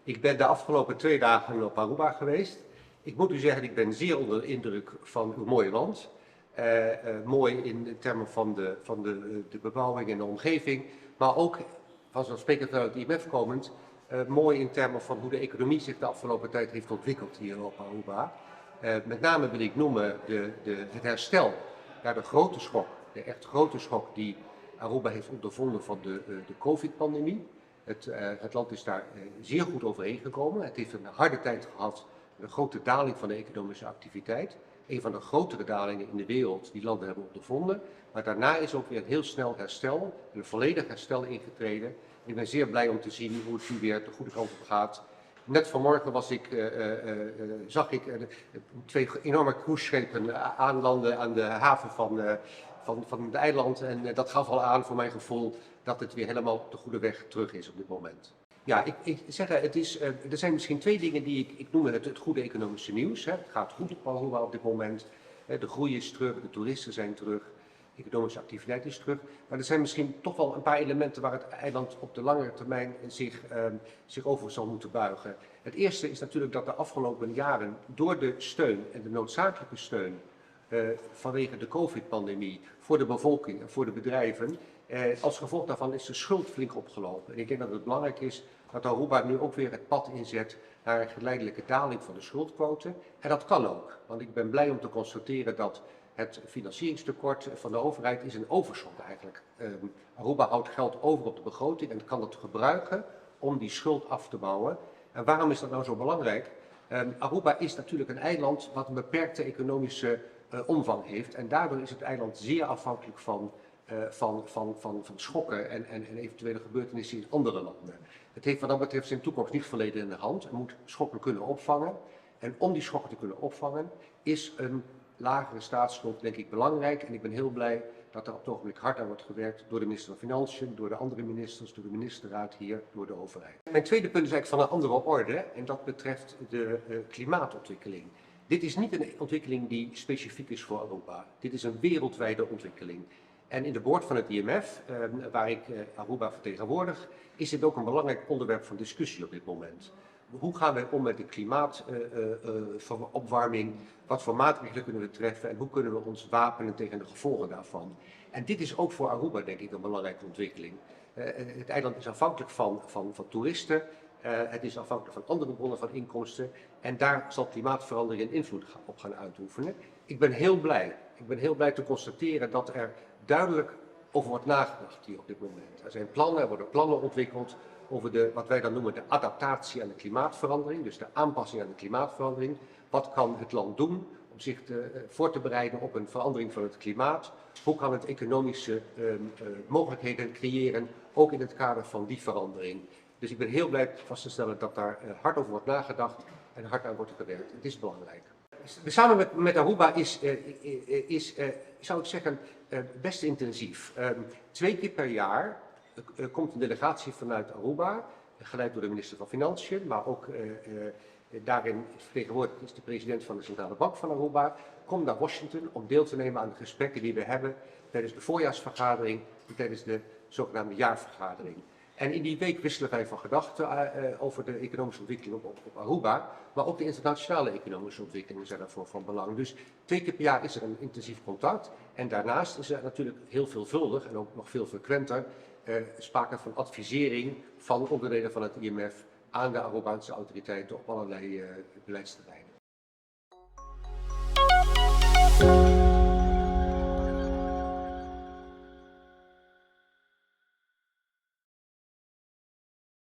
Ik ben de afgelopen 2 dagen op Aruba geweest. Ik moet u zeggen, ik ben zeer onder de indruk van uw mooie land. Mooi in termen van de bebouwing en de omgeving, maar ook vanzelfsprekend vanuit het IMF komend, mooi in termen van hoe de economie zich de afgelopen tijd heeft ontwikkeld hier op Aruba. Met name wil ik noemen het herstel na de grote schok, de echt grote schok die Aruba heeft ondervonden van de COVID-pandemie. Het land is daar zeer goed overheen gekomen. Het heeft een harde tijd gehad, een grote daling van de economische activiteit. Een van de grotere dalingen in de wereld die landen hebben ondervonden. Maar daarna is ook weer een heel snel herstel, een volledig herstel ingetreden. Ik ben zeer blij om te zien hoe het nu weer de goede kant op gaat. Net vanmorgen zag ik 2 enorme cruiseschepen aanlanden aan de haven van het eiland. En dat gaf al aan voor mijn gevoel dat het weer helemaal op de goede weg terug is op dit moment. Ja, ik zeg, er zijn misschien 2 dingen die ik noem het goede economische nieuws. Hè. Het gaat goed op Aruba op dit moment. De groei is terug, de toeristen zijn terug, de economische activiteit is terug. Maar er zijn misschien toch wel een paar elementen waar het eiland op de langere termijn zich over zal moeten buigen. Het eerste is natuurlijk dat de afgelopen jaren door de steun en de noodzakelijke steun vanwege de COVID-pandemie voor de bevolking en voor de bedrijven, als gevolg daarvan is de schuld flink opgelopen. En ik denk dat het belangrijk is dat Aruba nu ook weer het pad inzet naar een geleidelijke daling van de schuldquote. En dat kan ook, want ik ben blij om te constateren dat het financieringstekort van de overheid is een overschot eigenlijk. Aruba houdt geld over op de begroting en kan dat gebruiken om die schuld af te bouwen. En waarom is dat nou zo belangrijk? Aruba is natuurlijk een eiland wat een beperkte economische omvang heeft en daardoor is het eiland zeer afhankelijk van schokken en eventuele gebeurtenissen in andere landen. Het heeft wat dat betreft zijn toekomst niet volledig in de hand. Het moet schokken kunnen opvangen. En om die schokken te kunnen opvangen is een lagere staatsschuld denk ik belangrijk. En ik ben heel blij dat er op het ogenblik hard aan wordt gewerkt door de minister van Financiën, door de andere ministers, door de ministerraad hier, door de overheid. Mijn tweede punt is eigenlijk van een andere orde en dat betreft de klimaatontwikkeling. Dit is niet een ontwikkeling die specifiek is voor Aruba. Dit is een wereldwijde ontwikkeling. En in de board van het IMF, waar ik Aruba vertegenwoordig, is dit ook een belangrijk onderwerp van discussie op dit moment. Hoe gaan wij om met de klimaatopwarming? Wat voor maatregelen kunnen we treffen en hoe kunnen we ons wapenen tegen de gevolgen daarvan? En dit is ook voor Aruba denk ik een belangrijke ontwikkeling. Het eiland is afhankelijk van toeristen, het is afhankelijk van andere bronnen van inkomsten en daar zal klimaatverandering een invloed op gaan uitoefenen. Ik ben heel blij te constateren dat er duidelijk over wordt nagedacht hier op dit moment. Er worden plannen ontwikkeld over wat wij dan noemen de adaptatie aan de klimaatverandering, dus de aanpassing aan de klimaatverandering. Wat kan het land doen om zich voor te bereiden op een verandering van het klimaat? Hoe kan het economische mogelijkheden creëren, ook in het kader van die verandering? Dus ik ben heel blij vast te stellen dat daar hard over wordt nagedacht en hard aan wordt gewerkt. Het is belangrijk. Samen met Aruba zou ik zeggen, best intensief. 2 keer per jaar komt een delegatie vanuit Aruba, geleid door de minister van Financiën, maar ook daarin vertegenwoordigd is de president van de Centrale Bank van Aruba, komt naar Washington om deel te nemen aan de gesprekken die we hebben tijdens de voorjaarsvergadering en tijdens de zogenaamde jaarvergadering. En in die week wisselen wij van gedachten over de economische ontwikkeling op Aruba, maar ook de internationale economische ontwikkelingen zijn daarvoor van belang. Dus 2 keer per jaar is er een intensief contact en daarnaast is er natuurlijk heel veelvuldig en ook nog veel frequenter sprake van advisering van onderdelen van het IMF aan de Arubaanse autoriteiten op allerlei beleidsterreinen.